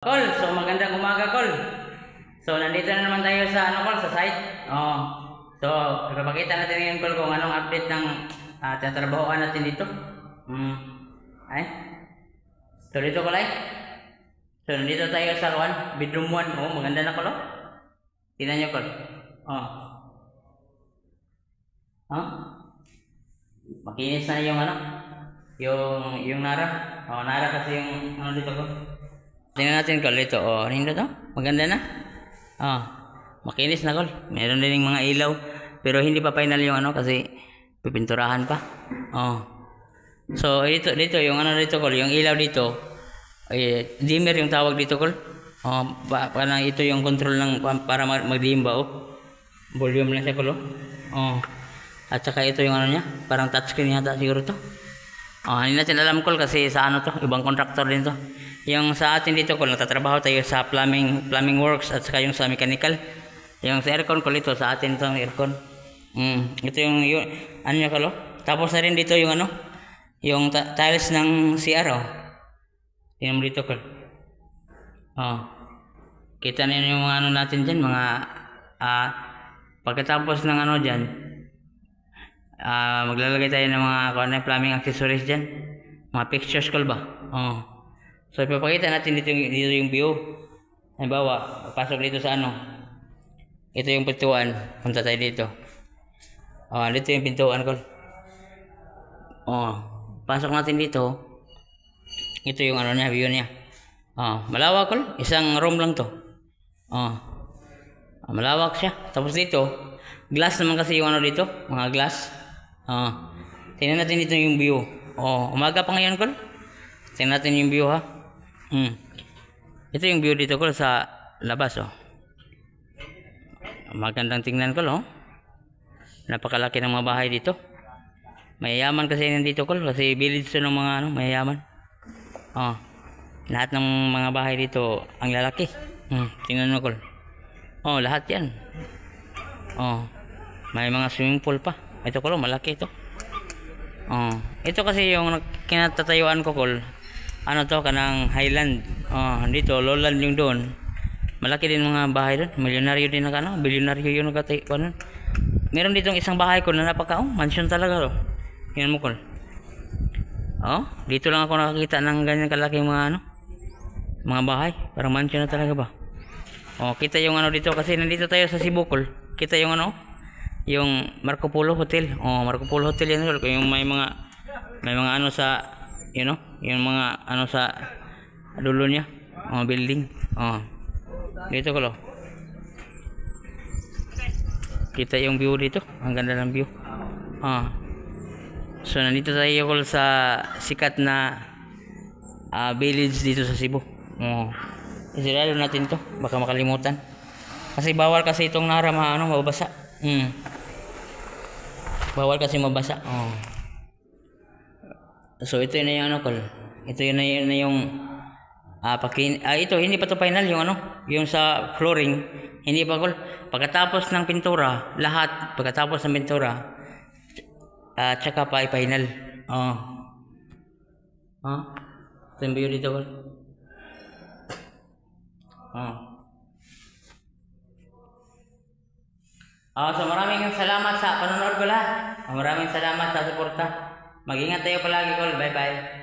Col, so magandang umaga, Col. So nandito na naman tayo sa Col, sa site. Oh. So ipapakita natin ngayon, Col, kung anong update ng tatrabahoan natin dito. Ay. So dito, Col, ay. So nandito tayo sa bedroom 1. Oh, maganda na, Col. Oh. Tingnan niyo, Col. Oh. Oh. Makinis na yung yung Nara. Oh, Nara kasi yung dito, Col. Tingnan natin, Col, ito. Oh, ano to? Maganda na. Oh, makinis na, Col. Meron din mga ilaw, pero hindi pa final yung kasi pipinturahan pa. Oh. So, dito yung dito, Col, yung ilaw dito. Dimmer yung tawag dito, Col. Oh, parang ito yung control ng para mag-dim ba, oh. Volume lang siya, Col. Oh. At saka ito yung niya, parang touchscreen yata siguro to. Oh, hindi natin alam, Col, kasi sa to, ibang contractor din to. Yung sa atin dito, Col, nagtatrabaho tayo sa plumbing works at saka yung sa mechanical. Yung sa aircon, Col, ito sa atin itong aircon. Ito yung ano niya, Col. Tapos na rin dito yung yung tiles ng CR, oh. Tingnan mo dito, Col. Oh. Kita niyo yung mga natin diyan, mga pagkatapos ng diyan, maglalagay tayo ng mga plumbing accessories diyan. Mga fixtures, Col, ba? Oh. So ipapakita natin dito yung view. Halimbawa, pasok dito sa ito yung pintuan. Punta tayo dito. Oh, dito yung pintuan, Col. Oh, pasok natin dito. Ito yung niya, view niya. Oh, malawak, Col. Isang room lang to. Oh. Malawak siya. Tapos dito, glass naman kasi yung dito, mga glass. Oh. Tingnan natin dito yung view. Oh, umaga pa ngayon, Col. Tingnan natin yung view, ha. Ito yung view dito, Col, sa labas, oh. Magandang tingnan, Col, oh. Napakalaki ng mga bahay dito. Mayayaman kasi nandito, Col, kasi village to ng mga mayayaman. Oh. Lahat ng mga bahay dito ang lalaki. Tingnan mo, Col. Oh, lahat 'yan. Oh. May mga swimming pool pa. Ito, Col, malaki ito. Oh. Ito kasi yung kinatatayuan ko, Col. To kanang Highland. Dito lowland yung doon. Malaki din mga bahay doon. Milyonaryo din na bilyonaryo yung nagkatayuan. Meron ditong isang bahay ko na mansion talaga, oh. Tingnan mo, Col. Oh, dito lang ako nakakita ng ganyan kalaki mga mga bahay. Parang mansion na talaga ba. Oh, kita yung dito kasi nandito tayo sa Cebu, Col. Kita yung yung Marco Polo Hotel. Oh, Marco Polo Hotel yan, Col. Yung may mga sa yung mga sa dulo niya, building. Dito, Col. Kita yung view dito. Ang ganda ng view. So nandito tayo, Col, sa sikat na village dito sa Cebu. Isilalo natin to, baka makalimutan. Kasi bawal kasi itong Nara mabasa. Bawal kasi mabasa. So ito na yung Col. Ito yun na yung ito hindi pa to final yung yung sa flooring. Hindi pa, Col. Pagkatapos ng pintura, lahat pagkatapos ng pintura, tsaka pa final. Ito yung view dito, Col. So maraming salamat sa panonood ko lahat. Maraming salamat sa suporta. Mag-ingat tayo palagi, Col. Bye bye.